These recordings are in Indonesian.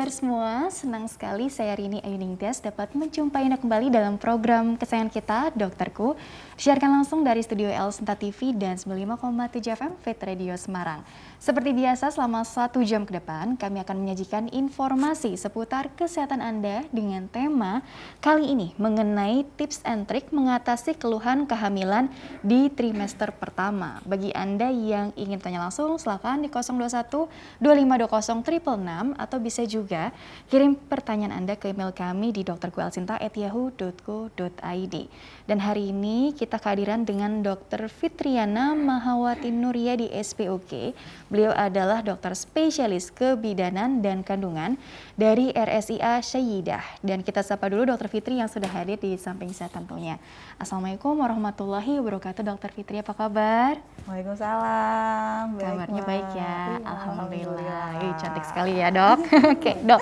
sobat semua, senang sekali saya Rini Ayuningtyas dapat menjumpai Anda kembali dalam program kesayangan kita, Dokterku, disiarkan langsung dari Studio L Sinta TV dan 95,7 FM Fit Radio Semarang. Seperti biasa, selama 1 jam ke depan, kami akan menyajikan informasi seputar kesehatan Anda dengan tema kali ini mengenai tips and trik mengatasi keluhan kehamilan di trimester pertama. Bagi Anda yang ingin tanya langsung, silakan di 021 2520 666 atau bisa juga kirim pertanyaan Anda ke email kami di drguelsinta@yahoo.co.id. Dan hari ini kita kehadiran dengan Dr. Fitriana Mahawati Nuria di SPOK. Beliau adalah dokter spesialis kebidanan dan kandungan dari RSIA Syeyidah. Dan kita sapa dulu Dr. Fitri yang sudah hadir di samping saya tentunya. Assalamualaikum warahmatullahi wabarakatuh. Dr. Fitri, apa kabar? Waalaikumsalam. Kabarnya baik ya, alhamdulillah. Cantik sekali ya dok. Oke dok,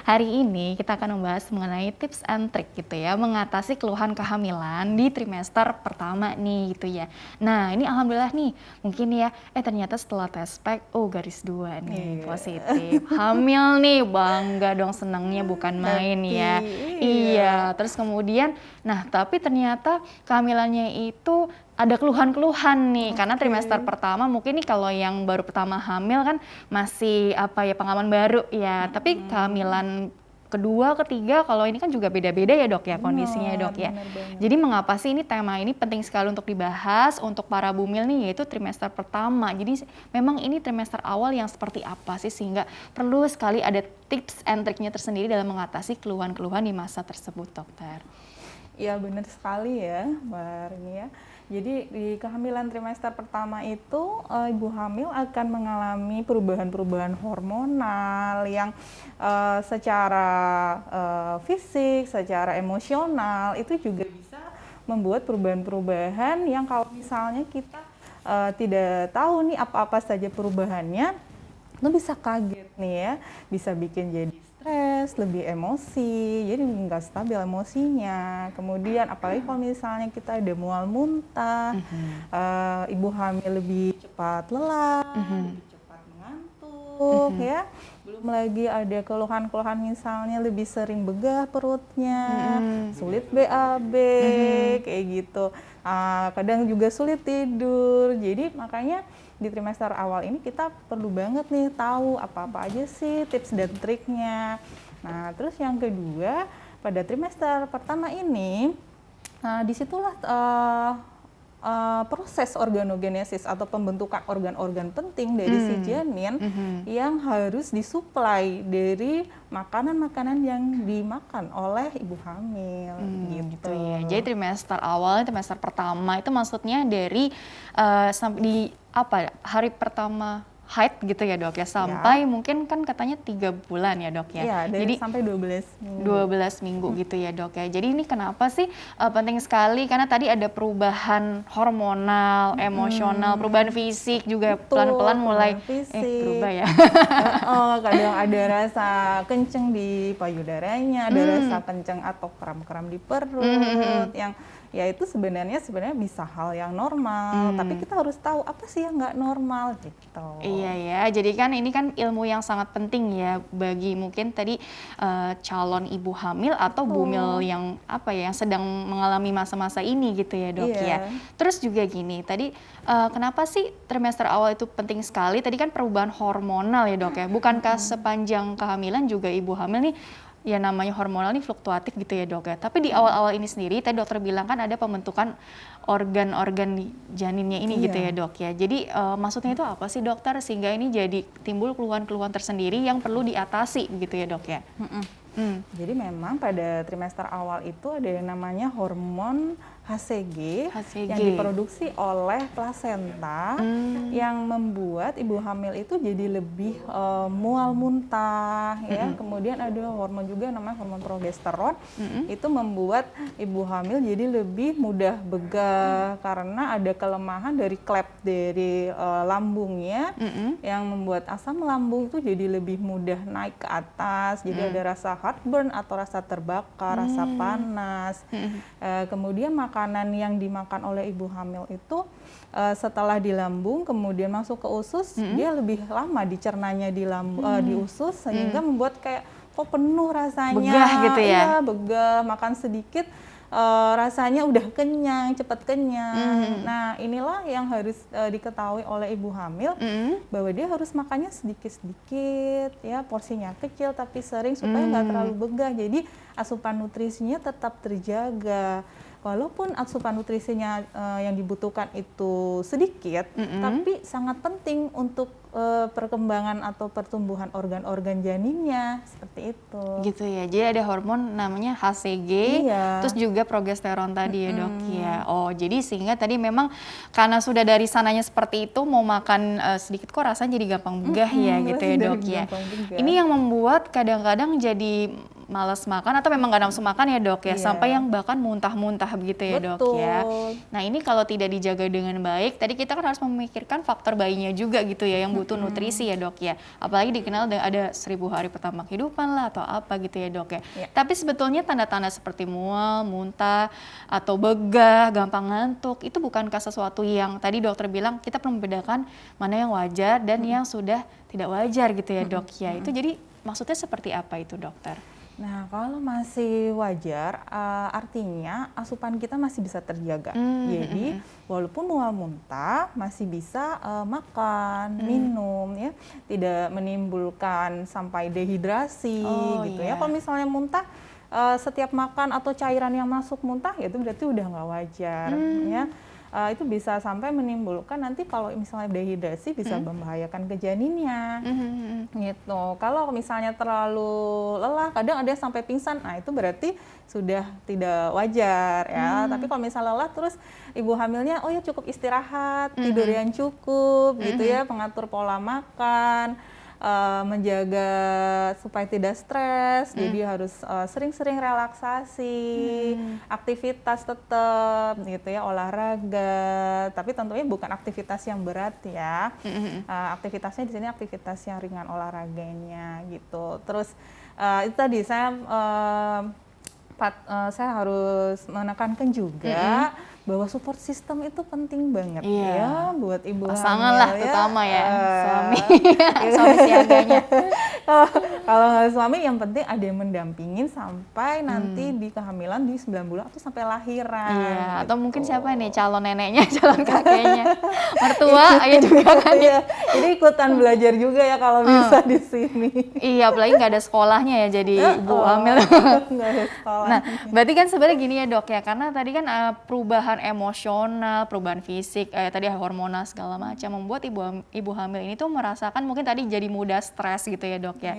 hari ini kita akan membahas mengenai tips and trik gitu ya, mengatasi keluhan kehamilan di trimester pertama nih gitu ya. Nah ini alhamdulillah nih, mungkin ya, ternyata setelah tes pack, garis 2 nih, positif. Hamil nih, bangga dong, senangnya bukan main ya. Iya, terus kemudian, nah tapi ternyata kehamilannya itu ada keluhan-keluhan nih, karena trimester pertama mungkin nih kalau yang baru pertama hamil kan masih pengalaman baru ya, tapi kehamilan kedua, ketiga, kalau ini kan juga beda-beda ya dok ya kondisinya dok ya. Jadi mengapa sih ini tema ini penting sekali untuk dibahas untuk para bumil nih, yaitu trimester pertama. Jadi memang ini trimester awal yang seperti apa sih sehingga perlu sekali ada tips and triknya tersendiri dalam mengatasi keluhan-keluhan di masa tersebut dokter. Iya benar sekali ya Mbak Rini ya. Jadi di kehamilan trimester pertama itu ibu hamil akan mengalami perubahan-perubahan hormonal yang secara fisik, secara emosional itu juga bisa membuat perubahan-perubahan yang kalau misalnya kita tidak tahu nih apa-apa saja perubahannya, itu bisa kaget nih ya, bisa bikin jadi stres, lebih emosi, jadi nggak stabil emosinya. Kemudian apalagi kalau misalnya kita ada mual muntah, ibu hamil lebih cepat lelah, lebih cepat mengantuk ya. Belum lagi ada keluhan-keluhan misalnya lebih sering begah perutnya, sulit BAB, kayak gitu. Kadang juga sulit tidur. Jadi makanya di trimester awal ini kita perlu banget nih tahu apa-apa aja sih tips dan triknya. Nah, terus yang kedua, pada trimester pertama ini, disitulah proses organogenesis atau pembentukan organ-organ penting dari si janin yang harus disuplai dari makanan-makanan yang dimakan oleh ibu hamil gitu ya. Jadi trimester awal, trimester pertama itu maksudnya dari sampai di hari pertama haid gitu ya dok ya, sampai mungkin kan katanya 3 bulan ya dok ya. Iya, jadi sampai 12 minggu gitu ya dok ya. Jadi ini kenapa sih penting sekali, karena tadi ada perubahan hormonal, emosional, perubahan fisik juga pelan-pelan mulai berubah ya. Kadang ada rasa kenceng di payudaranya, ada rasa kenceng atau kram-kram di perut yang ya itu sebenarnya bisa hal yang normal, tapi kita harus tahu apa sih yang nggak normal gitu. Iya ya, jadi kan ini kan ilmu yang sangat penting ya bagi mungkin tadi calon ibu hamil atau bumil yang yang sedang mengalami masa-masa ini gitu ya dok ya. Terus juga gini, tadi kenapa sih trimester awal itu penting sekali? Tadi kan perubahan hormonal ya dok ya, bukankah sepanjang kehamilan juga ibu hamil nih ya namanya hormonal ini fluktuatif gitu ya dok ya. Tapi di awal-awal ini sendiri tadi dokter bilang kan ada pembentukan organ-organ di janinnya ini gitu ya dok ya. Jadi maksudnya itu apa sih dokter sehingga ini jadi timbul keluhan-keluhan tersendiri yang perlu diatasi gitu ya dok ya. Jadi memang pada trimester awal itu ada yang namanya hormon HCG yang diproduksi oleh plasenta yang membuat ibu hamil itu jadi lebih mual muntah ya. Kemudian ada hormon juga namanya hormon progesteron, itu membuat ibu hamil jadi lebih mudah begah karena ada kelemahan dari klep dari lambungnya yang membuat asam lambung itu jadi lebih mudah naik ke atas. Jadi ada rasa heartburn atau rasa terbakar, rasa panas. Kemudian makanan yang dimakan oleh ibu hamil itu setelah di lambung kemudian masuk ke usus, dia lebih lama dicernanya di usus sehingga membuat kayak kok penuh rasanya. Begah gitu ya? Iya, begah, makan sedikit rasanya udah kenyang, cepat kenyang. Nah, inilah yang harus diketahui oleh ibu hamil, bahwa dia harus makannya sedikit-sedikit, ya, porsinya kecil tapi sering supaya nggak terlalu begah. Jadi asupan nutrisinya tetap terjaga. Walaupun asupan nutrisinya yang dibutuhkan itu sedikit, tapi sangat penting untuk perkembangan atau pertumbuhan organ-organ janinnya, seperti itu. Gitu ya, jadi ada hormon namanya HCG, terus juga progesteron tadi ya dok ya. Oh jadi sehingga tadi memang karena sudah dari sananya seperti itu, mau makan sedikit kok rasanya jadi gampang begah ya gitu ya dok ya. Ini yang membuat kadang-kadang jadi malas makan atau memang nggak nafsu makan ya dok ya, sampai yang bahkan muntah-muntah begitu ya dok ya. Nah ini kalau tidak dijaga dengan baik, tadi kita kan harus memikirkan faktor bayinya juga gitu ya, yang butuh nutrisi ya dok ya. Apalagi dikenal ada 1000 hari pertama kehidupan lah atau apa gitu ya dok ya. Tapi sebetulnya tanda-tanda seperti mual, muntah, atau begah, gampang ngantuk, itu bukankah sesuatu yang tadi dokter bilang kita perlu membedakan mana yang wajar dan yang sudah tidak wajar gitu ya dok ya. Itu jadi maksudnya seperti apa itu dokter? Nah, kalau masih wajar, artinya asupan kita masih bisa terjaga. Jadi, walaupun mual muntah, masih bisa makan, minum, ya, tidak menimbulkan sampai dehidrasi, gitu ya. Kalau misalnya muntah, setiap makan atau cairan yang masuk muntah, ya itu berarti udah nggak wajar, ya. Itu bisa sampai menimbulkan nanti kalau misalnya dehidrasi bisa membahayakan ke janinnya, gitu. Kalau misalnya terlalu lelah, kadang ada yang sampai pingsan, nah itu berarti sudah tidak wajar ya. Tapi kalau misalnya lelah terus ibu hamilnya, oh ya cukup istirahat, tidur yang cukup, gitu ya, mengatur pola makan, menjaga supaya tidak stres, jadi harus sering-sering relaksasi, aktivitas tetap gitu ya, olahraga, tapi tentunya bukan aktivitas yang berat ya. Aktivitasnya di sini aktivitas yang ringan olahraganya gitu. Terus itu tadi saya harus menekankan juga bahwa support system itu penting banget ya buat ibu pasangan hamil, lah ya. Terutama ya suami suami siaganya. Kalau nggak suami, yang penting ada yang mendampingin sampai nanti di kehamilan di 9 bulan atau sampai lahiran. Gitu. Atau mungkin siapa nih calon neneknya, calon kakeknya, mertua, ayo juga kan ya. Jadi ikutan belajar juga ya kalau bisa di sini. Iya, apalagi nggak ada sekolahnya ya jadi ibu hamil. Nggak ada sekolah. Nah, berarti kan sebenarnya gini ya dok ya, karena tadi kan perubahan emosional, perubahan fisik, tadi hormonal segala macam membuat ibu hamil ini tuh merasakan mungkin tadi jadi mudah stres gitu ya dok ya.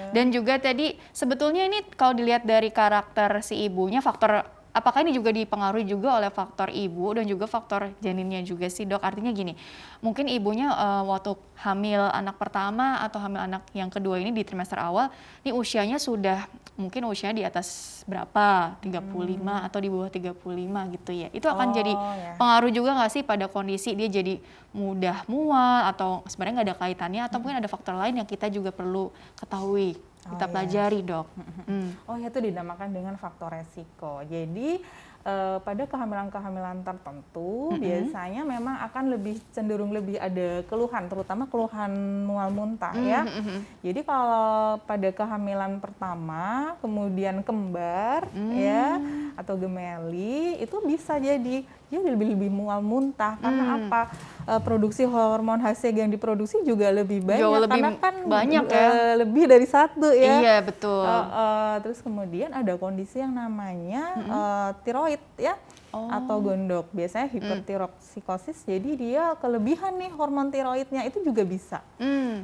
Dan juga tadi sebetulnya ini kalau dilihat dari karakter si ibunya, faktor apakah ini juga dipengaruhi juga oleh faktor ibu dan juga faktor janinnya juga sih dok? Artinya gini, mungkin ibunya waktu hamil anak pertama atau hamil anak yang kedua ini di trimester awal, ini usianya sudah mungkin usianya di atas berapa, 35 atau di bawah 35 gitu ya. Itu akan jadi pengaruh juga nggak sih pada kondisi dia jadi mudah mual atau sebenarnya nggak ada kaitannya atau mungkin ada faktor lain yang kita juga perlu ketahui, kita pelajari dok. Oh ya, itu dinamakan dengan faktor resiko. Jadi pada kehamilan-kehamilan tertentu biasanya memang akan lebih cenderung lebih ada keluhan, terutama keluhan mual muntah ya. Jadi kalau pada kehamilan pertama, kemudian kembar ya atau gemeli, itu bisa jadi dia lebih mual muntah karena apa? Produksi hormon HCG yang diproduksi juga lebih banyak. Jauh lebih karena kan banyak ya. Lebih dari satu ya. Iya betul. Terus kemudian ada kondisi yang namanya tiroid ya, atau gondok. Biasanya hipertiroksikosis. Jadi dia kelebihan nih hormon tiroidnya, itu juga bisa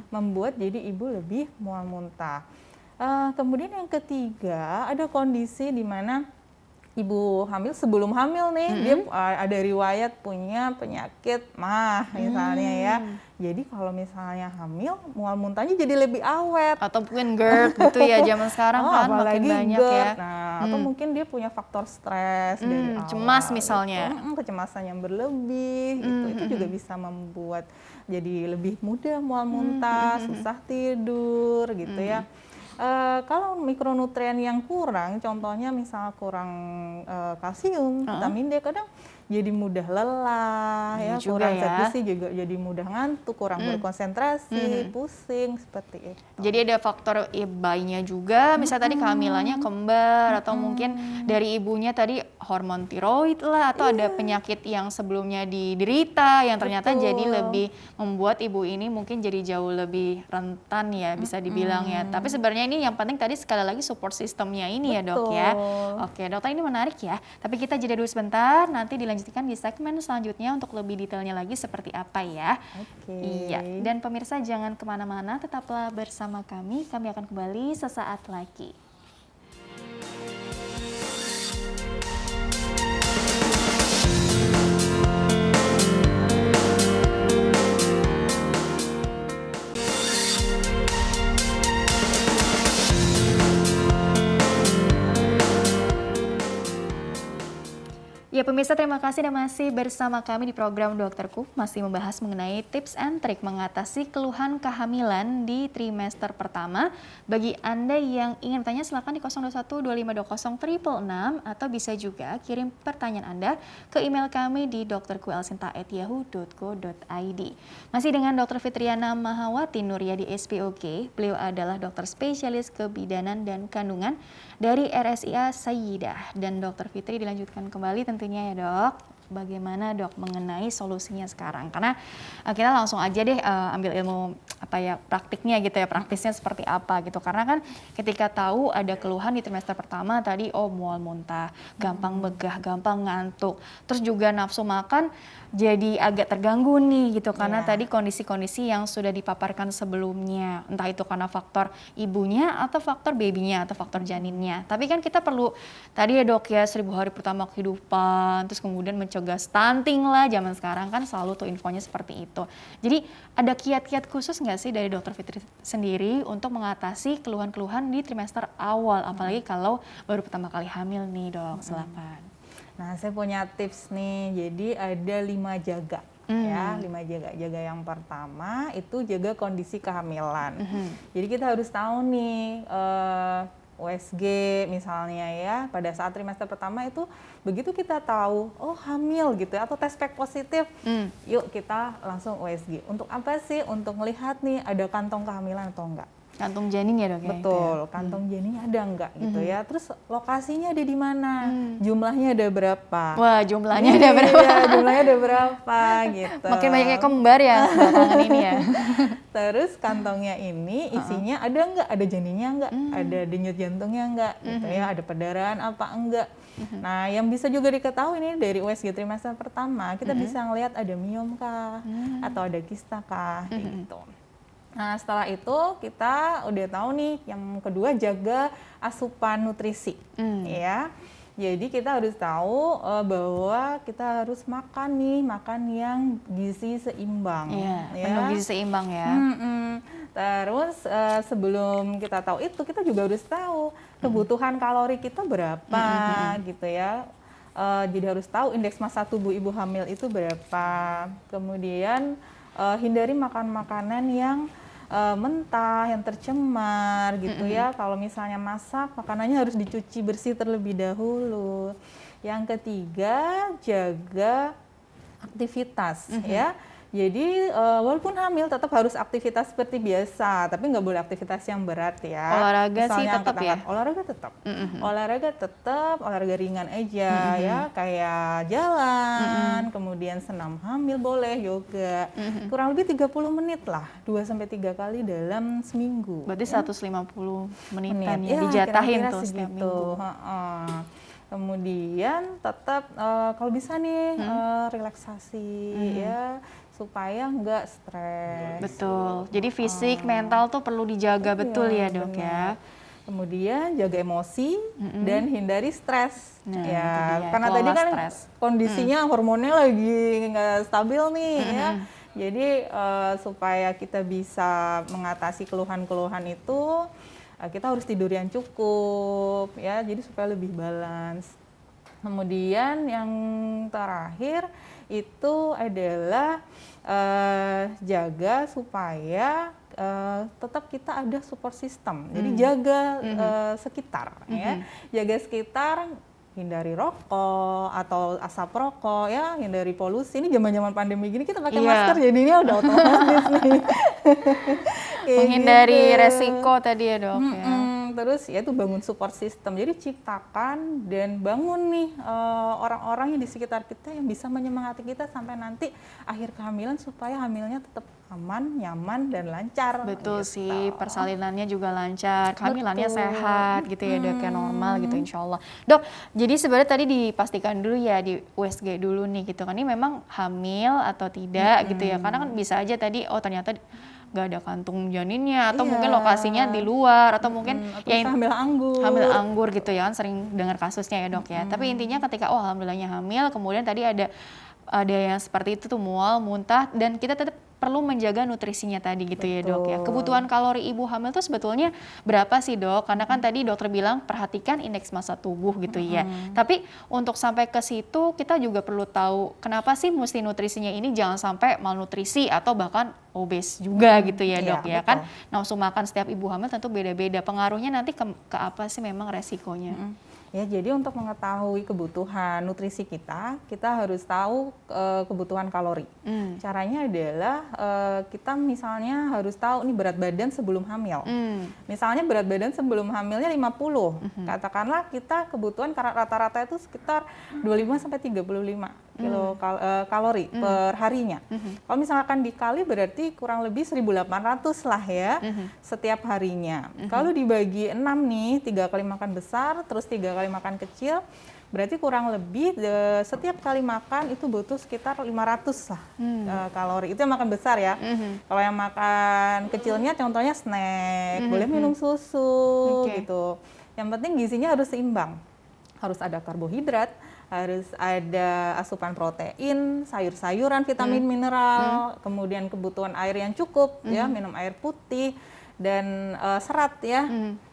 membuat jadi ibu lebih mual muntah. Kemudian yang ketiga, ada kondisi di mana ibu hamil sebelum hamil nih dia ada riwayat punya penyakit MAH misalnya ya. Jadi kalau misalnya hamil, mual muntahnya jadi lebih awet. Atau mungkin GERD gitu ya zaman sekarang kan makin banyak GERD. ya. Nah, atau mungkin dia punya faktor stres dari awal. Cemas misalnya. Kecemasan yang berlebih itu juga bisa membuat jadi lebih mudah mual muntah, susah tidur gitu ya. Kalau mikronutrien yang kurang, contohnya misal kurang kalsium, vitamin D, kadang jadi mudah lelah, ya juga kurang ya. zat besi juga jadi mudah ngantuk, kurang berkonsentrasi, pusing seperti itu. Jadi ada faktor bayinya juga, misalnya tadi kehamilannya kembar atau mungkin dari ibunya tadi hormon tiroid lah atau ada penyakit yang sebelumnya diderita yang ternyata jadi lebih membuat ibu ini mungkin jadi jauh lebih rentan ya bisa dibilang ya. Tapi sebenarnya ini yang penting tadi sekali lagi support sistemnya ini ya dok ya. Oke dokter, ini menarik ya. Tapi kita jeda dulu sebentar, nanti dilanjutkan di segmen selanjutnya untuk lebih detailnya lagi seperti apa ya. Iya, dan pemirsa jangan kemana-mana, tetaplah bersama kami akan kembali sesaat lagi. Ya pemirsa, terima kasih dan masih bersama kami di program Dokterku, masih membahas mengenai tips and trik mengatasi keluhan kehamilan di trimester pertama. Bagi Anda yang ingin tanya silakan di 021-2520-666 atau bisa juga kirim pertanyaan Anda ke email kami di dokterkuelsinta@yahoo.co.id. Masih dengan Dr. Fitriana Mahawati Nuryadi SPOK, beliau adalah dokter spesialis kebidanan dan kandungan dari RSIA Sayyidah, dan Dr. Fitri dilanjutkan kembali tentunya ya dok. Bagaimana dok mengenai solusinya sekarang? Karena kita langsung aja deh ambil ilmu praktiknya gitu ya, praktisnya seperti apa gitu. Karena kan ketika tahu ada keluhan di trimester pertama tadi, mual muntah, gampang begah, gampang ngantuk, terus juga nafsu makan jadi agak terganggu nih gitu karena tadi kondisi-kondisi yang sudah dipaparkan sebelumnya, entah itu karena faktor ibunya atau faktor babynya atau faktor janinnya. Tapi kan kita perlu tadi ya dok ya 1000 hari pertama kehidupan, terus kemudian mencegah stunting lah, zaman sekarang kan selalu tuh infonya seperti itu. Jadi ada kiat-kiat khusus nggak sih dari Dr. Fitri sendiri untuk mengatasi keluhan-keluhan di trimester awal, apalagi kalau baru pertama kali hamil nih dok, silakan. Nah, saya punya tips nih. Jadi ada 5 jaga ya, 5 jaga. Jaga yang pertama itu jaga kondisi kehamilan. Jadi kita harus tahu nih USG misalnya ya, pada saat trimester pertama itu begitu kita tahu hamil gitu atau tes pack positif, yuk kita langsung USG. Untuk apa sih? Untuk melihat nih ada kantong kehamilan atau enggak. Kantong janin ya dok ya? Betul, kantong janin ada enggak gitu ya. Terus lokasinya ada di mana? Jumlahnya ada berapa? Wah, jumlahnya ada berapa? Iya, jumlahnya ada berapa gitu. Makin banyaknya kembar ya belakangan ini ya. Terus kantongnya ini isinya ada enggak? Ada janinnya enggak? Ada denyut jantungnya enggak? Gitu ya, ada perdarahan apa enggak? Nah, yang bisa juga diketahui nih dari USG trimester pertama, kita bisa ngelihat ada miom kah? Atau ada kista kah? Gitu. Nah, setelah itu kita udah tahu nih, yang kedua jaga asupan nutrisi, ya. Jadi kita harus tahu bahwa kita harus makan yang gizi seimbang, ya. Penuh gizi seimbang ya. Terus sebelum kita tahu itu, kita juga harus tahu kebutuhan kalori kita berapa, gitu ya. Jadi harus tahu indeks massa tubuh ibu hamil itu berapa. Kemudian hindari makan makanan yang mentah, yang tercemar gitu ya. Kalau misalnya masak, makanannya harus dicuci bersih terlebih dahulu. Yang ketiga, jaga aktivitas ya. Jadi walaupun hamil tetap harus aktivitas seperti biasa, tapi nggak boleh aktivitas yang berat ya. Olahraga sih tetap ya? Olahraga tetap. Olahraga tetap, olahraga ringan aja ya, kayak jalan, kemudian senam hamil boleh, yoga. Kurang lebih 30 menit lah, 2-3 kali dalam seminggu. Berarti ya? 150 menitan ya, dijatahin kira-kira tuh setiap minggu. Kemudian tetap kalau bisa nih relaksasi ya, supaya nggak stres. Betul. Jadi fisik, mental tuh perlu dijaga betul ya dok ya. Kemudian jaga emosi dan hindari stres. Nah, ya, karena tadi kan kondisinya hormonnya lagi nggak stabil nih ya. Jadi supaya kita bisa mengatasi keluhan-keluhan itu, kita harus tidur yang cukup ya. Jadi supaya lebih balance. Kemudian yang terakhir itu adalah jaga supaya tetap kita ada support system. Jadi jaga sekitar ya. Jaga sekitar hindari rokok atau asap rokok ya, hindari polusi. Ini zaman-zaman pandemi gini kita pakai Iya. masker jadinya udah otomatis nih. Kayak Menghindari gitu. resiko tadi ya dok ya. Terus ya itu bangun support system. Jadi ciptakan dan bangun nih orang-orang yang di sekitar kita yang bisa menyemangati kita sampai nanti akhir kehamilan supaya hamilnya tetap aman, nyaman dan lancar. Betul gitu. sih, persalinannya juga lancar, kehamilannya Betul. sehat gitu ya dok, ya normal gitu insya Allah. Dok, jadi sebenarnya tadi dipastikan dulu ya di USG dulu nih gitu kan, ini memang hamil atau tidak gitu ya, karena kan bisa aja tadi oh ternyata nggak ada kantung janinnya atau mungkin Iya. lokasinya di luar atau mungkin Atau ya bisa hamil anggur. hamil anggur gitu ya kan, sering dengar kasusnya ya dok ya. Tapi intinya ketika oh alhamdulillahnya hamil, kemudian tadi ada yang seperti itu tuh mual, muntah, dan kita tetap perlu menjaga nutrisinya tadi gitu ya dok ya. Betul. Kebutuhan kalori ibu hamil tuh sebetulnya berapa sih dok? Karena kan tadi dokter bilang perhatikan indeks massa tubuh gitu ya. Tapi untuk sampai ke situ kita juga perlu tahu kenapa sih mesti nutrisinya ini jangan sampai malnutrisi atau bahkan obes juga gitu ya dok ya. Iya, Kan betul. nafsu makan setiap ibu hamil tentu beda-beda. Pengaruhnya nanti ke apa sih memang resikonya? Ya, jadi untuk mengetahui kebutuhan nutrisi kita harus tahu kebutuhan kalori. Caranya adalah kita misalnya harus tahu nih berat badan sebelum hamil. Misalnya berat badan sebelum hamilnya 50. Katakanlah kita kebutuhan rata-rata itu sekitar 25 sampai 35 kalori per harinya. Kalau misalkan dikali berarti kurang lebih 1.800 lah ya setiap harinya. Kalau dibagi 6 nih, 3 kali makan besar, terus 3 kali makan kecil, berarti kurang lebih setiap kali makan itu butuh sekitar 500 lah kalori. Itu yang makan besar ya. Kalau yang makan kecilnya contohnya snack, boleh minum susu gitu. Yang penting gizinya harus seimbang. Harus ada karbohidrat, harus ada asupan protein, sayur-sayuran, vitamin, mineral, kemudian kebutuhan air yang cukup ya, minum air putih dan serat ya.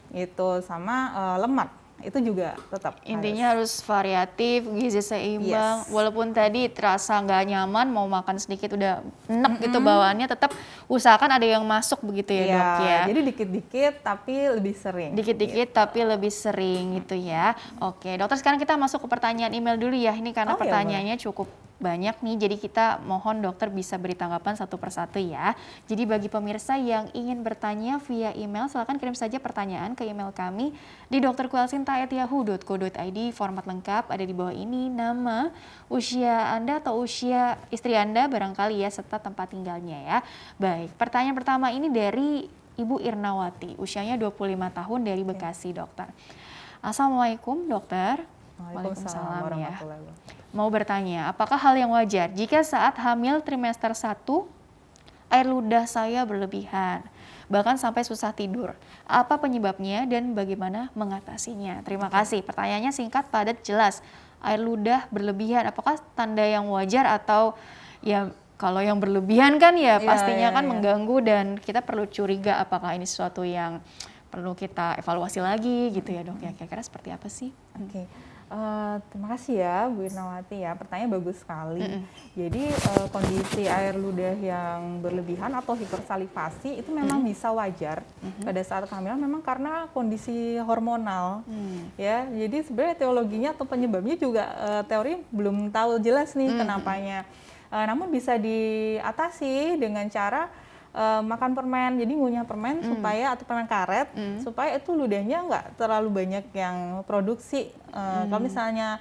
Itu sama lemak. Itu juga tetap Intinya harus variatif, gizi seimbang. Walaupun tadi terasa nggak nyaman, mau makan sedikit udah enak gitu bawaannya, tetap usahakan ada yang masuk begitu ya dok ya. Jadi dikit-dikit tapi lebih sering. Dikit-dikit tapi lebih sering gitu ya. Oke dokter, sekarang kita masuk ke pertanyaan email dulu ya. Ini karena pertanyaannya cukup banyak nih, jadi kita mohon dokter bisa beri tanggapan satu persatu ya. Jadi bagi pemirsa yang ingin bertanya via email, silakan kirim saja pertanyaan ke email kami di drkuelsinta@yahoo.co.id. Format lengkap ada di bawah ini, nama, usia Anda atau usia istri Anda barangkali ya, serta tempat tinggalnya ya. Baik, pertanyaan pertama ini dari Ibu Irnawati, usianya 25 tahun dari Bekasi dokter. Assalamualaikum dokter. Waalaikumsalam ya. warahmatullahi wabarakatuh. Mau bertanya, apakah hal yang wajar jika saat hamil trimester 1 air ludah saya berlebihan, bahkan sampai susah tidur? Apa penyebabnya dan bagaimana mengatasinya? Terima kasih. Pertanyaannya singkat, padat, jelas. Air ludah berlebihan, apakah tanda yang wajar atau ya kalau yang berlebihan kan ya pastinya kan mengganggu dan kita perlu curiga apakah ini sesuatu yang perlu kita evaluasi lagi gitu ya dok ya. Kira-kira seperti apa sih? Oke. Terima kasih ya Bu Irnawati ya, pertanyaan bagus sekali. Jadi kondisi air ludah yang berlebihan atau hipersalivasi itu memang bisa wajar pada saat kehamilan, memang karena kondisi hormonal ya. Jadi sebenarnya teologinya atau penyebabnya juga teori belum tahu jelas nih kenapanya. Namun bisa diatasi dengan cara makan permen, jadi ngunyah permen supaya, atau permen karet, supaya itu ludahnya nggak terlalu banyak yang produksi. Kalau misalnya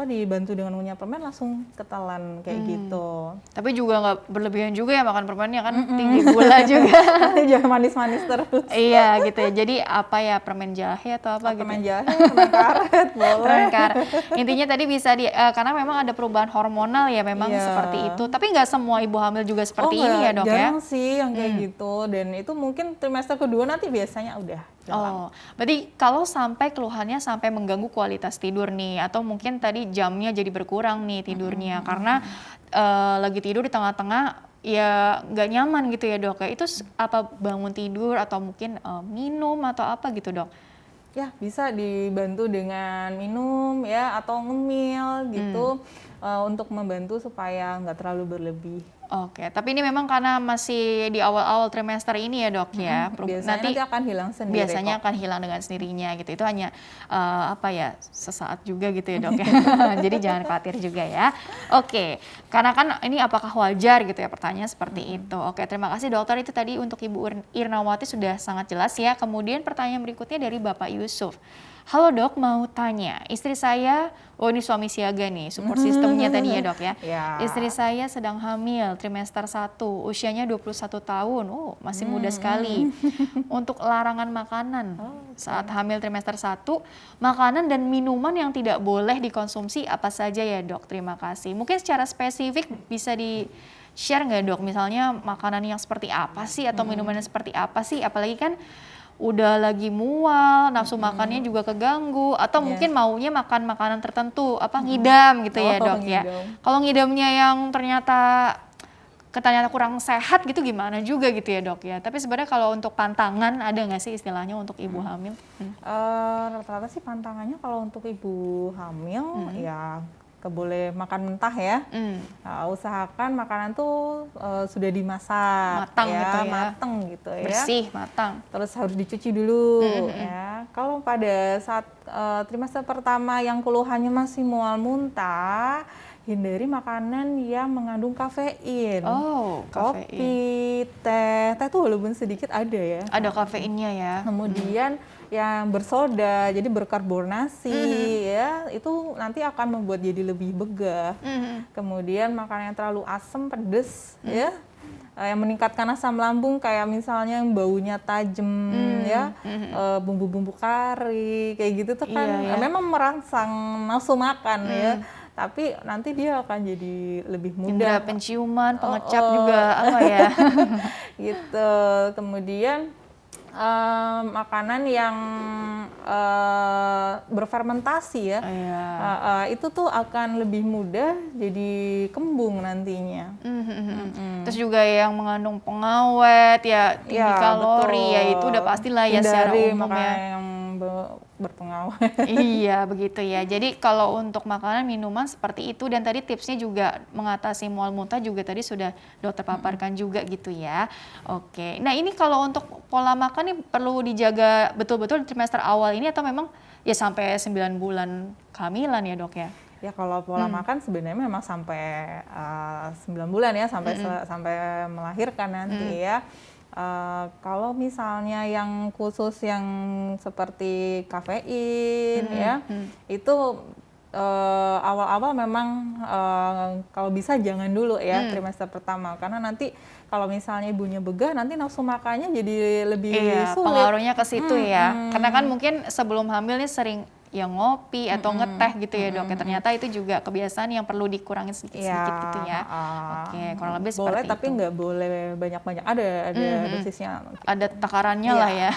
dibantu dengan ngunyah permen langsung ketelan kayak gitu. Tapi juga nggak berlebihan juga ya makan permennya kan tinggi gula juga. Jangan manis-manis terus. Iya gitu ya. Jadi apa ya, permen jahe atau apa gitu? Permen jahe, permen karet, boleh. Permen karet. Intinya tadi bisa karena memang ada perubahan hormonal ya memang seperti itu. Tapi nggak semua ibu hamil juga seperti ini ya dok ya? Jarang sih yang kayak gitu. Dan itu mungkin trimester kedua nanti biasanya udah hilang. Berarti kalau sampai keluhannya sampai mengganggu kualitas tidur nih, atau mungkin tadi jamnya jadi berkurang nih tidurnya karena lagi tidur di tengah-tengah ya nggak nyaman gitu ya dok ya, itu apa bangun tidur atau mungkin minum atau apa gitu dok? Ya bisa dibantu dengan minum ya atau ngemil gitu untuk membantu supaya nggak terlalu berlebih. Oke, tapi ini memang karena masih di awal-awal trimester ini ya dok ya. Biasanya nanti akan hilang sendiri. Biasanya akan hilang dengan sendirinya gitu. Itu hanya apa ya, sesaat juga gitu ya dok ya. Jadi jangan khawatir juga ya. Oke, karena kan ini apakah wajar gitu ya, pertanyaan seperti itu. Oke, terima kasih dokter, itu tadi untuk Ibu Irnawati sudah sangat jelas ya. Kemudian pertanyaan berikutnya dari Bapak Yusuf. Halo dok, mau tanya, istri saya, oh ini suami siaga nih, support sistemnya tadi ya dok ya. Istri saya sedang hamil trimester 1, usianya 21 tahun, oh masih muda sekali. Untuk larangan makanan saat hamil trimester 1, makanan dan minuman yang tidak boleh dikonsumsi apa saja ya dok? Terima kasih. Mungkin secara spesifik bisa di-share nggak dok, misalnya makanan yang seperti apa sih atau minuman yang seperti apa sih, apalagi kan udah lagi mual, nafsu makannya juga keganggu, atau mungkin maunya makan makanan tertentu, apa ngidam gitu ya dok ya. Kalau ngidamnya yang ternyata kurang sehat gitu gimana juga gitu ya dok ya. Tapi sebenarnya kalau untuk pantangan ada nggak sih istilahnya untuk ibu hamil? Rata-rata sih pantangannya kalau untuk ibu hamil ya boleh makan mentah ya. Usahakan makanan tuh sudah dimasak, matang gitu ya. Matang gitu ya. Bersih, matang. Terus harus dicuci dulu ya. Kalau pada saat trimester pertama yang keluhannya masih mual muntah, hindari makanan yang mengandung kafein. Kopi, teh tuh walaupun sedikit ada ya. Ada kafeinnya ya. Kemudian yang bersoda, jadi berkarbonasi ya, itu nanti akan membuat jadi lebih begah. Kemudian makanan yang terlalu asam, pedes ya, yang meningkatkan asam lambung kayak misalnya yang baunya tajam ya, bumbu-bumbu kari kayak gitu tuh kan memang merangsang nafsu makan ya. Tapi nanti dia akan jadi lebih mudah. Indera penciuman, pengecap juga apa ya. Gitu. Kemudian makanan yang berfermentasi ya, itu tuh akan lebih mudah jadi kembung nantinya. Terus juga yang mengandung pengawet ya, tinggi kalori ya, itu udah pastilah ya secara umum ya. Yang berpengawet. Iya begitu ya. Jadi kalau untuk makanan minuman seperti itu, dan tadi tipsnya juga mengatasi mual muntah juga tadi sudah dokter paparkan juga gitu ya. Oke. Nah ini kalau untuk pola makan nih perlu dijaga betul-betul di trimester awal ini atau memang ya sampai 9 bulan kehamilan ya dok ya? Ya kalau pola makan sebenarnya memang sampai 9 bulan ya, sampai melahirkan nanti ya. Kalau misalnya yang khusus yang seperti kafein ya, itu awal-awal memang kalau bisa jangan dulu ya trimester pertama, karena nanti kalau misalnya ibunya begah nanti nafsu makannya jadi lebih sulit. Pengaruhnya ke situ ya, karena kan mungkin sebelum hamil nih sering yang ngopi atau ngeteh gitu ya dok. Ternyata itu juga kebiasaan yang perlu dikurangi sedikit-sedikit gitu ya. Oke, kurang lebih seperti itu. Boleh tapi nggak boleh banyak-banyak. Ada dosisnya. Ada takarannya lah ya.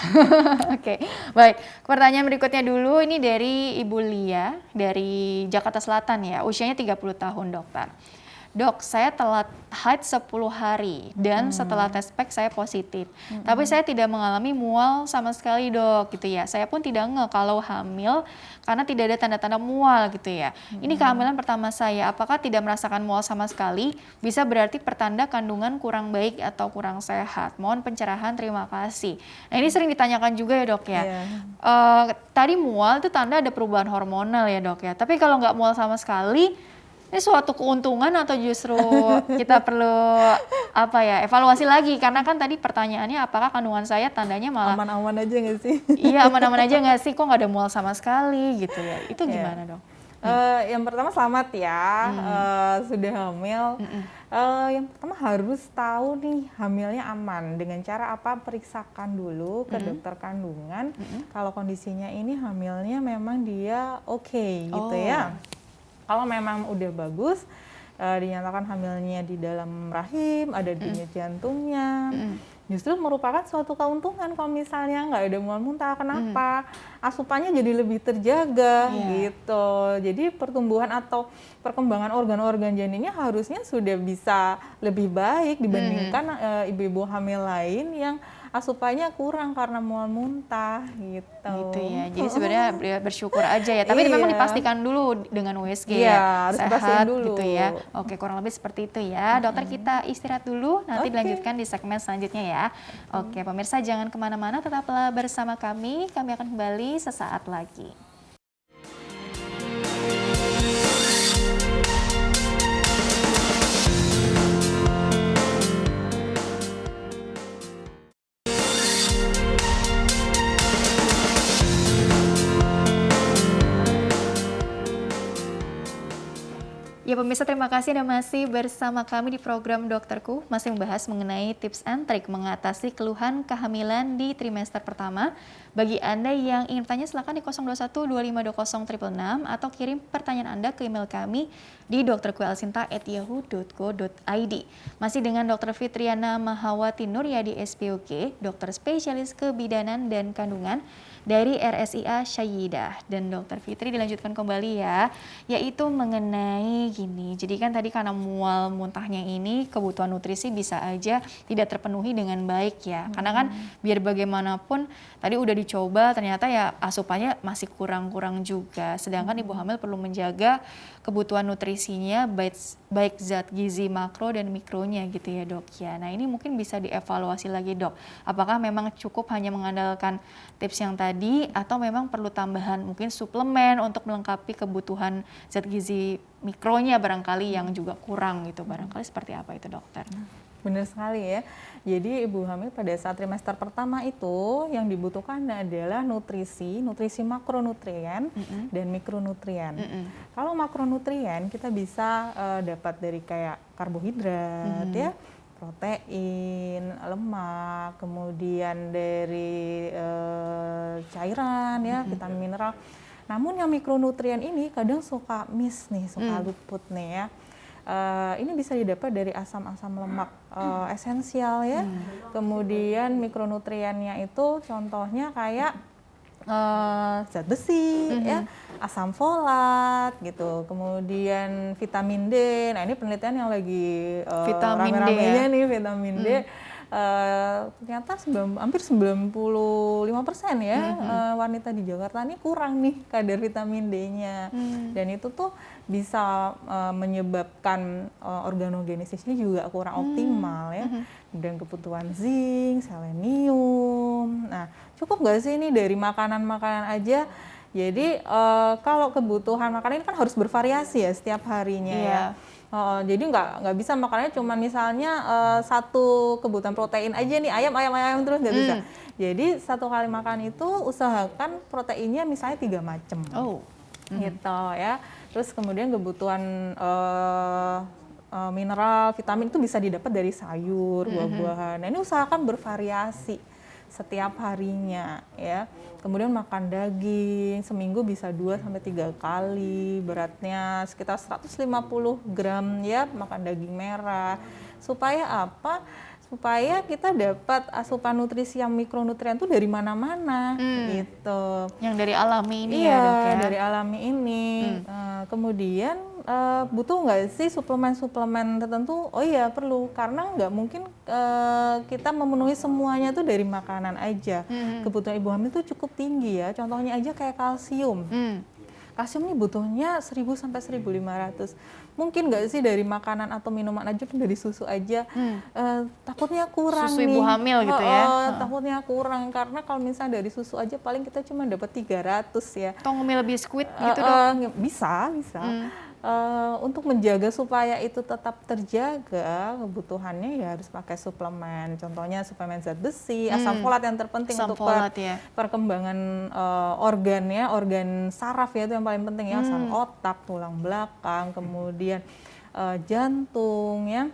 Oke, baik. Pertanyaan berikutnya dulu, ini dari Ibu Lia dari Jakarta Selatan ya. Usianya 30 tahun dokter. Dok, saya telat haid 10 hari dan setelah tes pack saya positif. Tapi saya tidak mengalami mual sama sekali dok gitu ya. Saya pun tidak ngeh kalau hamil karena tidak ada tanda-tanda mual gitu ya. Ini kehamilan pertama saya, apakah tidak merasakan mual sama sekali? Bisa berarti pertanda kandungan kurang baik atau kurang sehat. Mohon pencerahan, terima kasih. Nah ini sering ditanyakan juga ya dok ya. Tadi mual itu tanda ada perubahan hormonal ya dok ya. Tapi kalau nggak mual sama sekali, ini suatu keuntungan atau justru kita perlu apa ya, evaluasi lagi, karena kan tadi pertanyaannya apakah kandungan saya tandanya malah aman-aman aja nggak sih? Iya aman-aman aja nggak sih, kok nggak ada mual sama sekali gitu ya, itu gimana dong? Yang pertama selamat ya, sudah hamil. Yang pertama harus tahu nih hamilnya aman dengan cara apa, periksakan dulu ke dokter kandungan kalau kondisinya ini hamilnya memang dia oke gitu ya. Kalau memang udah bagus, dinyatakan hamilnya di dalam rahim, ada denyut jantungnya, justru merupakan suatu keuntungan kalau misalnya nggak ada mual muntah. Kenapa? Asupannya jadi lebih terjaga gitu. Jadi pertumbuhan atau perkembangan organ-organ janinnya harusnya sudah bisa lebih baik dibandingkan ibu-ibu hamil lain yang asupannya kurang karena mual muntah gitu. Gitu ya. Jadi sebenarnya bersyukur aja ya. Tapi memang dipastikan dulu dengan USG ya, harus pastiin sehat dulu gitu ya. Oke, kurang lebih seperti itu ya. Dokter, kita istirahat dulu, nanti dilanjutkan di segmen selanjutnya ya. Oke, pemirsa jangan kemana-mana, tetaplah bersama kami. Kami akan kembali sesaat lagi. Ya pemirsa, terima kasih Anda masih bersama kami di program Dokterku, masih membahas mengenai tips and trik mengatasi keluhan kehamilan di trimester pertama. Bagi Anda yang ingin tanya, silakan di 021 2520 666 atau kirim pertanyaan Anda ke email kami di dokterkuelsinta@yahoo.co.id. Masih dengan Dr. Fitriana Mahawati Nuryadi SPOK, dokter spesialis kebidanan dan kandungan dari RSIA Syayidah. Dan Dokter Fitri dilanjutkan kembali ya, yaitu mengenai gini. Jadi kan tadi karena mual muntahnya ini kebutuhan nutrisi bisa aja tidak terpenuhi dengan baik ya. Karena kan biar bagaimanapun tadi udah dicoba ternyata ya asupannya masih kurang-kurang juga. Sedangkan ibu hamil perlu menjaga kebutuhan nutrisinya baik zat gizi makro dan mikronya gitu ya dok ya. Nah ini mungkin bisa dievaluasi lagi dok. Apakah memang cukup hanya mengandalkan tips yang tadi atau memang perlu tambahan mungkin suplemen untuk melengkapi kebutuhan zat gizi mikronya barangkali yang juga kurang gitu. Barangkali seperti apa itu dokter? Benar sekali ya. Jadi ibu hamil pada saat trimester pertama itu yang dibutuhkan adalah nutrisi makronutrien dan mikronutrien. Kalau makronutrien kita bisa dapat dari kayak karbohidrat ya, protein, lemak, kemudian dari cairan ya, vitamin mineral. Namun yang mikronutrien ini kadang suka miss nih, suka luput nih ya. Ini bisa didapat dari asam-asam lemak esensial ya. Kemudian mikronutriennya itu contohnya kayak zat besi ya, asam folat gitu. Kemudian vitamin D. Nah, ini penelitian yang lagi rame-ramenya nih vitamin D. Ternyata hampir 95% ya wanita di Jakarta ini kurang nih kadar vitamin D-nya. Dan itu tuh bisa menyebabkan organogenesisnya juga kurang optimal ya. Dan kebutuhan zinc, selenium. Nah, cukup nggak sih ini dari makanan-makanan aja? Jadi kalau kebutuhan makanan ini kan harus bervariasi ya setiap harinya ya. Jadi nggak bisa makannya cuma misalnya satu kebutuhan protein aja nih, ayam terus nggak bisa. Jadi satu kali makan itu usahakan proteinnya misalnya 3 macam. Gitu ya. Terus kemudian kebutuhan mineral, vitamin itu bisa didapat dari sayur, buah-buahan. Nah, ini usahakan bervariasi setiap harinya ya. Kemudian makan daging, seminggu bisa 2-3 kali, beratnya sekitar 150 gram ya, makan daging merah. Supaya apa? Supaya kita dapat asupan nutrisi yang mikronutrien itu dari mana-mana gitu. Yang dari alami ini ya dok ya? Dari alami ini. Kemudian butuh nggak sih suplemen-suplemen tertentu? Oh iya perlu, karena nggak mungkin kita memenuhi semuanya tuh dari makanan aja. Kebutuhan ibu hamil tuh cukup tinggi ya, contohnya aja kayak kalsium. Kalsium ini butuhnya 1000 sampai 1500. Mungkin nggak sih dari makanan atau minuman aja, dari susu aja. Takutnya kurang susu nih. Ibu hamil gitu ya. Takutnya kurang karena kalau misalnya dari susu aja paling kita cuma dapat 300 ya. Atau ngemil biskuit gitu dok? Bisa. Untuk menjaga supaya itu tetap terjaga kebutuhannya ya harus pakai suplemen. Contohnya suplemen zat besi, asam folat yang terpenting untuk perkembangan organ saraf ya, itu yang paling penting ya, saraf otak, tulang belakang, kemudian jantung ya.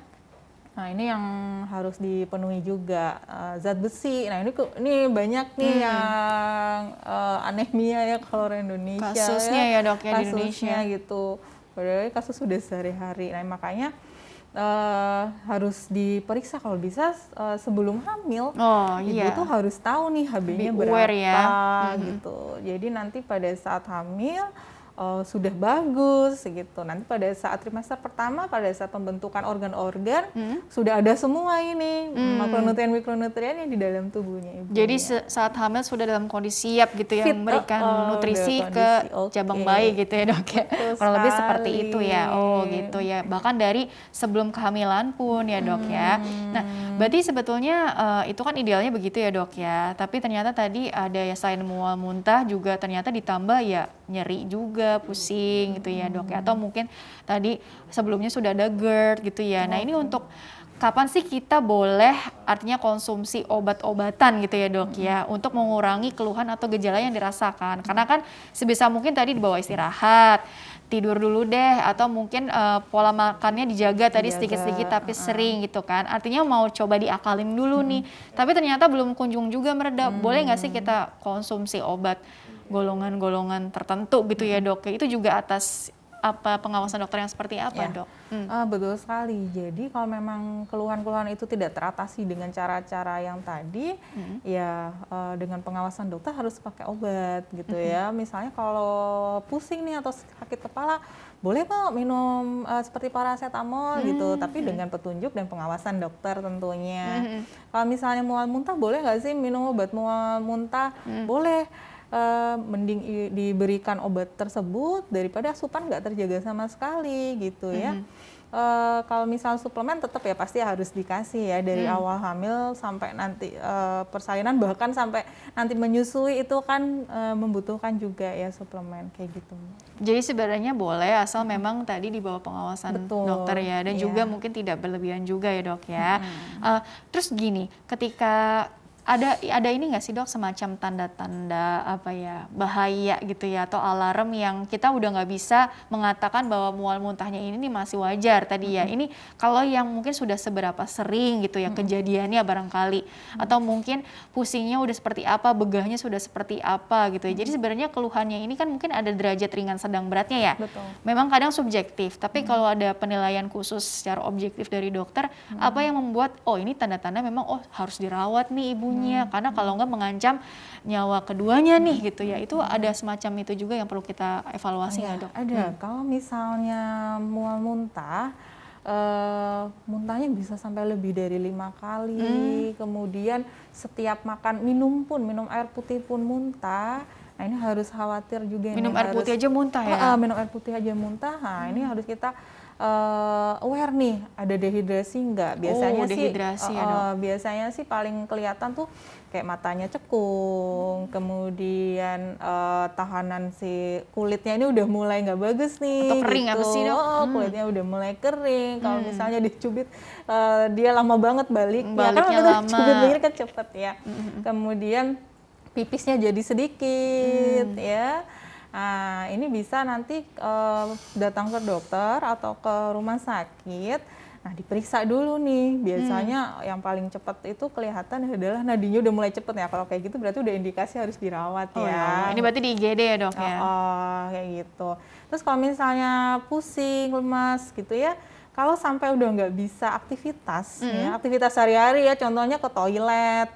Nah, ini yang harus dipenuhi juga zat besi. Nah, ini banyak nih yang anemia ya kalau orang Indonesia. Kasusnya ya dok ya di Indonesia gitu. Padahal kasus sudah sehari-hari. Nah, makanya harus diperiksa kalau bisa sebelum hamil. Ibu tuh harus tahu nih HB-nya berapa gitu. Jadi nanti pada saat hamil sudah bagus gitu. Nanti pada saat trimester pertama, pada saat pembentukan organ-organ sudah ada semua ini makronutrien-mikronutrien yang di dalam tubuhnya ibu. Jadi saat hamil sudah dalam kondisi siap gitu ya, memberikan nutrisi ke jabang bayi gitu ya dok ya. Kurang lebih seperti itu ya. Oh gitu ya. Bahkan dari sebelum kehamilan pun ya dok ya. Nah berarti sebetulnya itu kan idealnya begitu ya dok ya. Tapi ternyata tadi ada ya selain mual muntah juga ternyata ditambah ya nyeri juga, pusing gitu ya dok ya. Atau mungkin tadi sebelumnya sudah ada GERD gitu ya. Nah ini untuk kapan sih kita boleh artinya konsumsi obat-obatan gitu ya dok ya untuk mengurangi keluhan atau gejala yang dirasakan? Karena kan sebisa mungkin tadi dibawa istirahat, tidur dulu deh, atau mungkin pola makannya dijaga tadi sedikit-sedikit tapi sering gitu kan. Artinya mau coba diakalin dulu nih, tapi ternyata belum kunjung juga mereda. Boleh nggak sih kita konsumsi obat golongan-golongan tertentu gitu ya dok? Itu juga atas apa pengawasan dokter yang seperti apa dok? Betul sekali. Jadi kalau memang keluhan-keluhan itu tidak teratasi dengan cara-cara yang tadi, ya dengan pengawasan dokter harus pakai obat gitu ya. Misalnya kalau pusing nih atau sakit kepala, boleh kok minum seperti paracetamol gitu, tapi dengan petunjuk dan pengawasan dokter tentunya. Kalau misalnya mual muntah, boleh nggak sih minum obat mual muntah? Boleh. Mending diberikan obat tersebut daripada asupan nggak terjaga sama sekali gitu ya. Kalau misal suplemen tetap ya pasti harus dikasih ya dari awal hamil sampai nanti persalinan, bahkan sampai nanti menyusui itu kan membutuhkan juga ya suplemen kayak gitu. Jadi sebenarnya boleh asal memang tadi di bawah pengawasan dokter ya, dan juga mungkin tidak berlebihan juga ya dok ya. Terus gini, ketika ada ini nggak sih dok semacam tanda-tanda apa ya bahaya gitu ya atau alarm yang kita udah nggak bisa mengatakan bahwa mual muntahnya ini masih wajar tadi ya. Ini kalau yang mungkin sudah seberapa sering gitu ya kejadiannya barangkali, atau mungkin pusingnya udah seperti apa, begahnya sudah seperti apa gitu ya. Jadi sebenarnya keluhannya ini kan mungkin ada derajat ringan, sedang, beratnya ya. Betul. Memang kadang subjektif, tapi kalau ada penilaian khusus secara objektif dari dokter, apa yang membuat oh ini tanda-tanda memang oh harus dirawat nih ibu, karena kalau enggak mengancam nyawa keduanya nih gitu ya. Itu ada semacam itu juga yang perlu kita evaluasi ya dok? Ada. Kalau misalnya mual muntah, muntahnya bisa sampai lebih dari 5 kali, kemudian setiap makan, minum air putih pun muntah. Nah ini harus khawatir juga. Minum air putih aja muntah ya? Minum air putih aja muntah, nah ini harus kita aware nih, ada dehidrasi enggak? Biasanya dehidrasi ya dok? Biasanya sih paling kelihatan tuh kayak matanya cekung, kemudian tahanan si kulitnya ini udah mulai nggak bagus nih. Atau kering gitu. apa sih dok? Kulitnya udah mulai kering. Kalau misalnya dicubit, dia lama banget baliknya kan lama. Cubit begini kan cepet ya. Kemudian pipisnya jadi sedikit ya. Nah, ini bisa nanti datang ke dokter atau ke rumah sakit. Nah, diperiksa dulu nih. Biasanya yang paling cepat itu kelihatan adalah nadinya udah mulai cepet ya. Kalau kayak gitu berarti udah indikasi harus dirawat ya. Ini berarti di IGD ya dok ya? Kayak gitu. Terus kalau misalnya pusing, lemas gitu ya, kalau sampai udah nggak bisa aktivitas, ya, aktivitas sehari-hari ya, contohnya ke toilet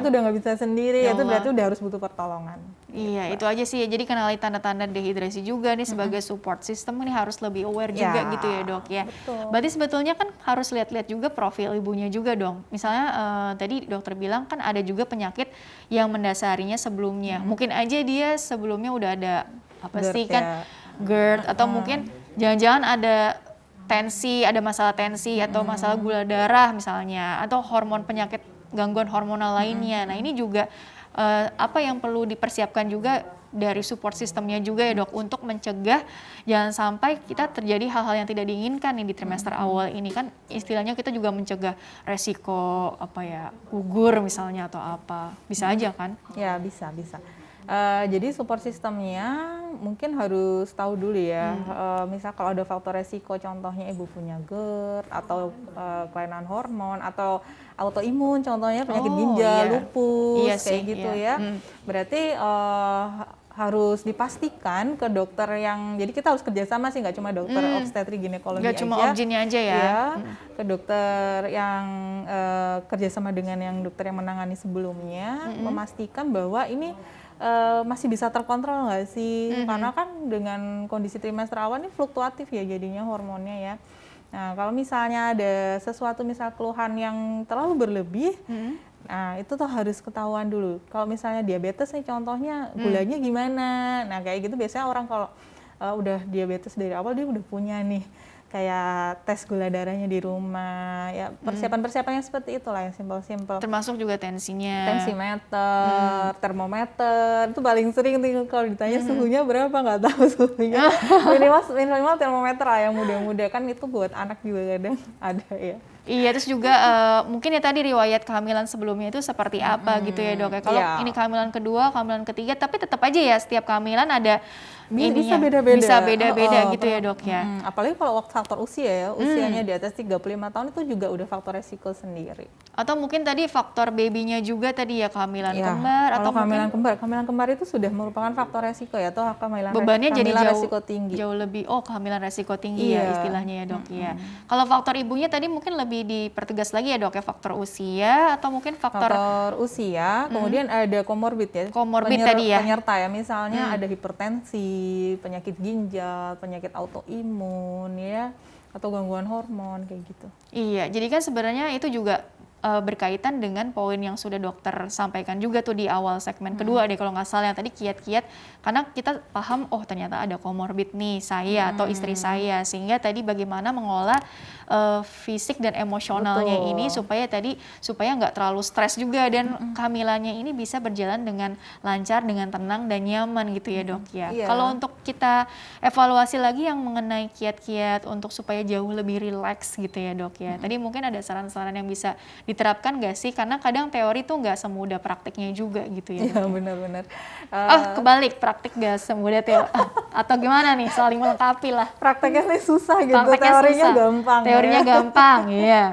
udah nggak bisa sendiri, itu berarti udah harus butuh pertolongan. Iya, itu aja sih ya. Jadi kenali tanda-tanda dehidrasi juga nih sebagai support system ini harus lebih aware juga gitu ya dok ya. Betul. Berarti sebetulnya kan harus lihat-lihat juga profil ibunya juga dong. Misalnya tadi dokter bilang kan ada juga penyakit yang mendasarinya sebelumnya. Mungkin aja dia sebelumnya udah ada apa sih kan GERD, atau mungkin jangan-jangan ada tensi, ada masalah tensi atau masalah gula darah misalnya, atau penyakit gangguan hormonal lainnya. Nah ini juga apa yang perlu dipersiapkan juga dari support sistemnya juga ya dok, untuk mencegah jangan sampai kita terjadi hal-hal yang tidak diinginkan nih di trimester awal ini. Kan istilahnya kita juga mencegah resiko apa ya, gugur misalnya atau apa, bisa aja kan? Ya bisa. Jadi support sistemnya mungkin harus tahu dulu ya, misal kalau ada faktor resiko, contohnya ibu punya GERD atau kelainan hormon atau autoimun, contohnya penyakit ginjal, lupus, kayak gitu ya. Berarti harus dipastikan ke dokter yang, jadi kita harus kerjasama sih, nggak cuma dokter obstetri ginekologi aja. Nggak cuma obginnya aja ya. Ke dokter yang kerjasama dengan yang dokter yang menangani sebelumnya, memastikan bahwa ini masih bisa terkontrol nggak sih? Mhm. Karena kan dengan kondisi trimester awal ini fluktuatif ya jadinya hormonnya ya. Nah, kalau misalnya ada sesuatu misal keluhan yang terlalu berlebih, nah itu tuh harus ketahuan dulu. Kalau misalnya diabetes nih contohnya gulanya gimana? Nah kayak gitu biasanya orang kalau udah diabetes dari awal dia udah punya nih kayak tes gula darahnya di rumah, ya persiapan-persiapannya seperti itulah yang simpel-simpel. Termasuk juga tensinya. Tensimeter, termometer, itu paling sering tuh kalau ditanya suhunya berapa nggak tahu suhunya. Minimal termometer lah yang muda-muda kan itu buat anak juga kadang ada ya. Iya, terus juga mungkin ya tadi riwayat kehamilan sebelumnya itu seperti apa gitu ya dok ya. Kalau Iya. ini kehamilan kedua, kehamilan ketiga, tapi tetap aja ya setiap kehamilan ada Bisa ininya, beda-beda. bisa beda-beda gitu ya dok ya. Apalagi kalau faktor usia ya, usianya di atas 35 tahun itu juga udah faktor resiko sendiri. Atau mungkin tadi faktor babynya juga tadi ya kehamilan Ya, kembar atau kalau mungkin kehamilan kembar itu sudah merupakan faktor resiko ya, atau bebannya jadi kehamilan jauh resiko tinggi. jauh lebih kehamilan resiko tinggi ya Iya. istilahnya ya dok ya. Kalau faktor ibunya tadi mungkin lebih dipertegas lagi ya dok ya, faktor usia atau mungkin faktor Usia, kemudian ada komorbid ya. Comorbid tadi ya. Penyerta ya, misalnya ada hipertensi, penyakit ginjal, penyakit autoimun ya, atau gangguan hormon kayak gitu. Iya, jadi kan sebenarnya itu juga berkaitan dengan poin yang sudah dokter sampaikan juga tuh di awal segmen kedua deh kalau nggak salah yang tadi kiat-kiat, karena kita paham oh ternyata ada komorbid nih saya atau istri saya, sehingga tadi bagaimana mengolah fisik dan emosionalnya Betul. ini supaya nggak terlalu stres juga dan kehamilannya ini bisa berjalan dengan lancar, dengan tenang dan nyaman gitu ya dok ya. Iya. Kalau untuk kita evaluasi lagi yang mengenai kiat-kiat untuk supaya jauh lebih rileks gitu ya dok ya. Tadi mungkin ada saran-saran yang bisa diterapkan nggak sih? Karena kadang teori tuh nggak semudah praktiknya juga gitu ya. Iya, benar-benar. Kebalik, praktik nggak semudah teori. Atau gimana nih, saling melengkapi lah. Prakteknya sih susah gitu, Prakteknya teorinya susah. gampang. Teorinya ya. gampang, iya.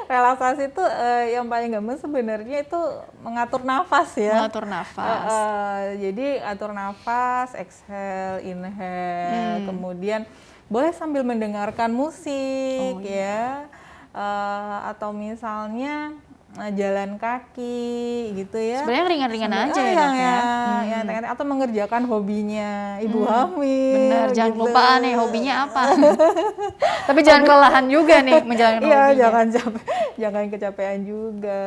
Relaksasi itu yang paling gampang sebenarnya itu mengatur nafas ya. Mengatur nafas. Jadi atur nafas, exhale, inhale, kemudian boleh sambil mendengarkan musik ya, atau misalnya jalan kaki gitu ya. Sebenarnya ringan-ringan aja ya dok ya. Atau mengerjakan hobinya ibu hamil. Bener, jangan gitu. kelupaan nih hobinya apa. Tapi jangan kelelahan juga nih menjalankan Iya, hobinya. jangan kecapean juga.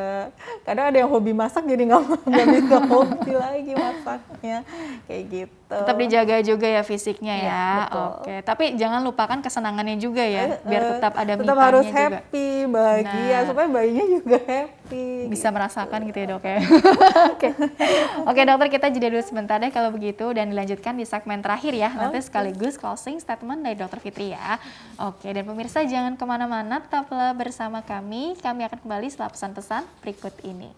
Kadang ada yang hobi masak jadi nggak bisa hobi lagi masaknya, kayak gitu. Tetap dijaga juga ya fisiknya Iya, ya. betul. Oke, tapi jangan lupakan kesenangannya juga ya, biar tetap ada me Tetap harus time-nya juga. happy, bahagia, Nah. supaya bayinya juga happy. Bisa merasakan gitu ya dok ya. Oke. Oke dokter, kita jeda dulu sebentar deh kalau begitu dan dilanjutkan di segmen terakhir ya. Nanti sekaligus closing statement dari dokter Fitri ya. Oke, dan pemirsa jangan kemana-mana, tetaplah bersama kami. Kami akan kembali setelah pesan-pesan berikut ini.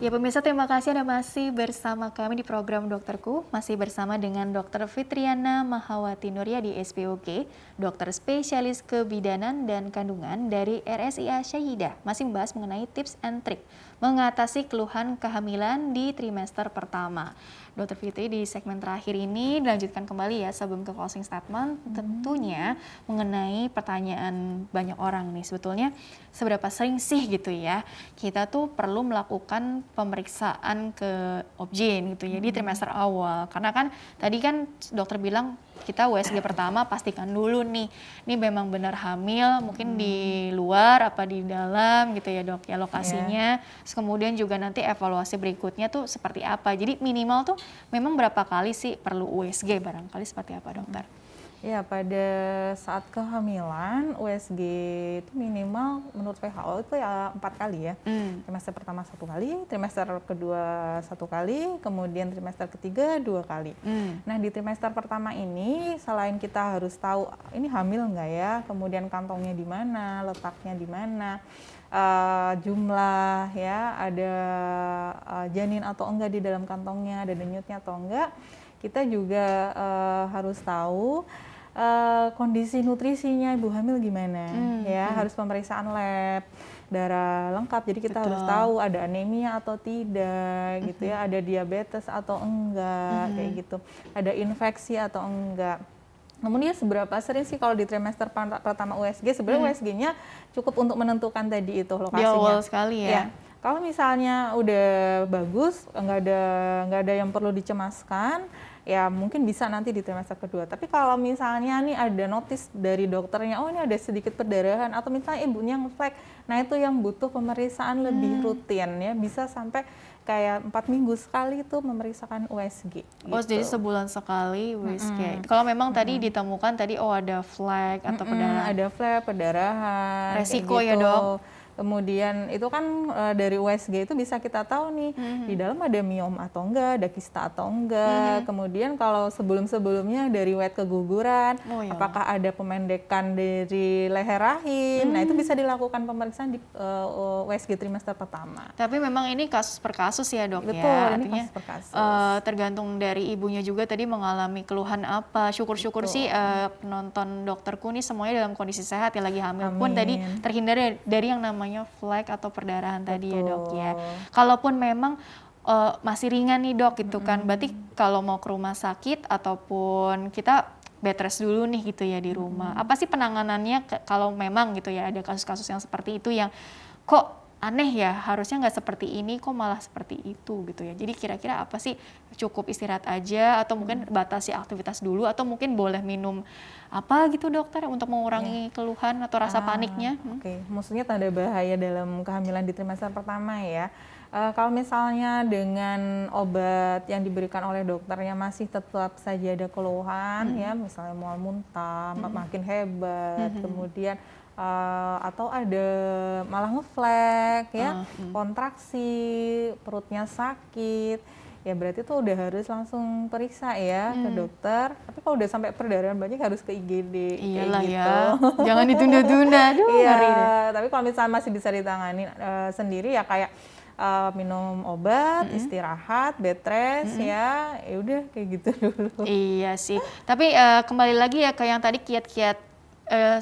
Ya pemirsa, terima kasih Anda masih bersama kami di program Dokterku. Masih bersama dengan Dr. Fitriana Mahawati Nuryadi SPOG, dokter spesialis kebidanan dan kandungan dari RSIA Syahidah. Masih membahas mengenai tips and trik mengatasi keluhan kehamilan di trimester pertama. Dr. Fitri, di segmen terakhir ini dilanjutkan kembali ya sebelum ke closing statement, tentunya mengenai pertanyaan banyak orang nih, sebetulnya seberapa sering sih gitu ya kita tuh perlu melakukan pemeriksaan ke obgyn gitu ya di trimester awal, karena kan tadi kan dokter bilang kita USG pertama pastikan dulu nih, ini memang benar hamil, mungkin di luar apa di dalam gitu ya dok ya lokasinya, terus kemudian juga nanti evaluasi berikutnya tuh seperti apa, jadi minimal tuh memang berapa kali sih perlu USG, barangkali seperti apa dokter? Ya, pada saat kehamilan USG itu minimal menurut WHO itu ya 4 kali ya. Trimester pertama 1 kali, trimester kedua 1 kali, kemudian trimester ketiga 2 kali. Nah, di trimester pertama ini selain kita harus tahu ini hamil nggak ya, kemudian kantongnya di mana, letaknya di mana, jumlah ya, ada janin atau enggak di dalam kantongnya, ada denyutnya atau enggak, kita juga harus tahu kondisi nutrisinya ibu hamil gimana, ya harus pemeriksaan lab, darah lengkap, jadi kita harus tahu ada anemia atau tidak, gitu ya, ada diabetes atau enggak, kayak gitu, ada infeksi atau enggak. Kemudian seberapa sering sih kalau di trimester pertama USG, sebenarnya USG-nya cukup untuk menentukan tadi itu lokasinya. Di awal sekali ya. Kalau misalnya udah bagus, nggak ada yang perlu dicemaskan, ya mungkin bisa nanti di trimester kedua. Tapi kalau misalnya nih ada notice dari dokternya, oh ini ada sedikit perdarahan, atau misalnya ibunya nge-flek, nah itu yang butuh pemeriksaan lebih rutin ya, bisa sampai kayak 4 minggu sekali itu memeriksakan USG. Oh, gitu. jadi sebulan sekali USG. Kalau memang tadi ditemukan tadi ada flek atau perdarahan. Ada flek, perdarahan. Resiko kayak ya, gitu. Dok? Kemudian itu kan dari USG itu bisa kita tahu nih di dalam ada miom atau enggak, ada kista atau enggak. Kemudian kalau sebelum-sebelumnya dari riwayat keguguran, apakah ada pemendekan dari leher rahim. Nah, itu bisa dilakukan pemeriksaan di USG trimester pertama. Tapi memang ini kasus per kasus ya, Dok. Betul, ya. ini Artinya kasus per kasus. tergantung dari ibunya juga tadi mengalami keluhan apa. Syukur-syukur sih penonton dokterku nih semuanya dalam kondisi sehat ya, lagi hamil pun tadi terhindar dari yang namanya flek atau perdarahan tadi ya, Dok ya. Kalaupun memang masih ringan nih, Dok, gitu kan. Berarti kalau mau ke rumah sakit ataupun kita bed rest dulu nih gitu ya di rumah. Apa sih penanganannya kalau memang gitu ya ada kasus-kasus yang seperti itu yang kok aneh ya, harusnya nggak seperti ini, kok malah seperti itu gitu ya. Jadi kira-kira apa sih, cukup istirahat aja atau mungkin batasi aktivitas dulu atau mungkin boleh minum apa gitu dokter untuk mengurangi keluhan atau rasa paniknya? Oke, maksudnya tanda bahaya dalam kehamilan di trimester pertama ya. Kalau misalnya dengan obat yang diberikan oleh dokternya masih tetap saja ada keluhan ya, misalnya mual muntah, makin hebat, kemudian atau ada malah ngeflek ya, kontraksi, perutnya sakit, ya berarti tuh udah harus langsung periksa ya ke dokter. Tapi kalau udah sampai perdarahan banyak harus ke IGD. Iyalah kayak ya, gitu. jangan ditunda-tunda. Iya, tapi kalau misalnya masih bisa ditangani sendiri ya kayak minum obat, istirahat, bed rest ya udah kayak gitu dulu. Iya sih, tapi kembali lagi ya ke yang tadi kiat-kiat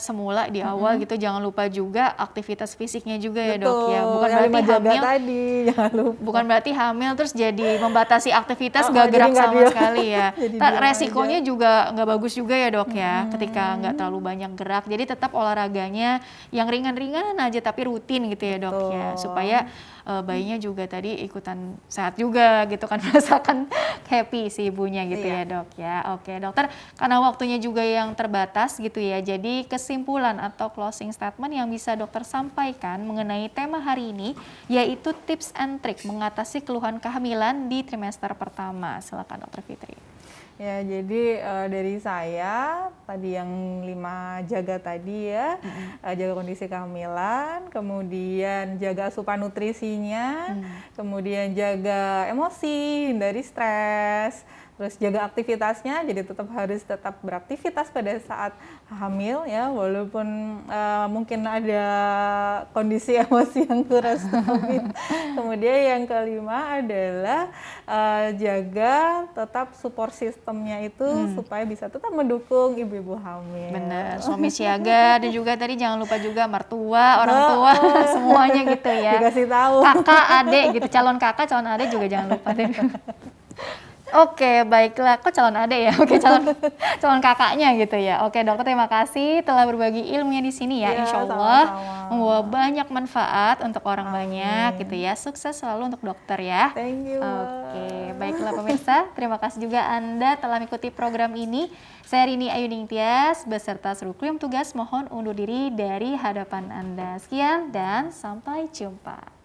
semula di awal gitu, jangan lupa juga aktivitas fisiknya juga ya, Dok ya. Bukan berarti hamil tadi, jangan lupa. Bukan berarti hamil terus jadi membatasi aktivitas gak gerak sama sekali ya. Resikonya juga nggak bagus juga ya, Dok ya, ketika nggak terlalu banyak gerak. Jadi tetap olahraganya yang ringan-ringan aja tapi rutin gitu ya, Dok ya, supaya bayinya juga tadi ikutan sehat juga gitu kan, merasakan happy si ibunya gitu ya, Dok ya. Oke, dokter, karena waktunya juga yang terbatas gitu ya, jadi kesimpulan atau closing statement yang bisa dokter sampaikan mengenai tema hari ini yaitu tips and trick mengatasi keluhan kehamilan di trimester pertama. Silakan Dokter Fitri. Ya, jadi dari saya tadi yang 5 jaga tadi ya, jaga kondisi kehamilan, kemudian jaga asupan nutrisinya, kemudian jaga emosi, hindari stres, terus jaga aktivitasnya, jadi harus tetap beraktivitas pada saat hamil ya, walaupun mungkin ada kondisi emosi yang kurang stabil. Kemudian yang kelima adalah jaga tetap support sistemnya itu supaya bisa tetap mendukung ibu-ibu hamil. Bener, suami siaga dan juga tadi jangan lupa juga mertua, orang tua, semuanya gitu ya. Dikasih tahu. Kakak, adik gitu, calon kakak, calon adik juga jangan lupa deh. Oke, baiklah. Kok calon adek ya? Oke, calon kakaknya gitu ya. Oke, dokter, terima kasih telah berbagi ilmunya di sini ya. Insya Allah membawa banyak manfaat untuk orang banyak gitu ya. Sukses selalu untuk dokter ya. Thank you. Oke, baiklah pemirsa. Terima kasih juga Anda telah mengikuti program ini. Saya Rini Ayuning Tias beserta seluruh kru yang tugas mohon undur diri dari hadapan Anda. Sekian dan sampai jumpa.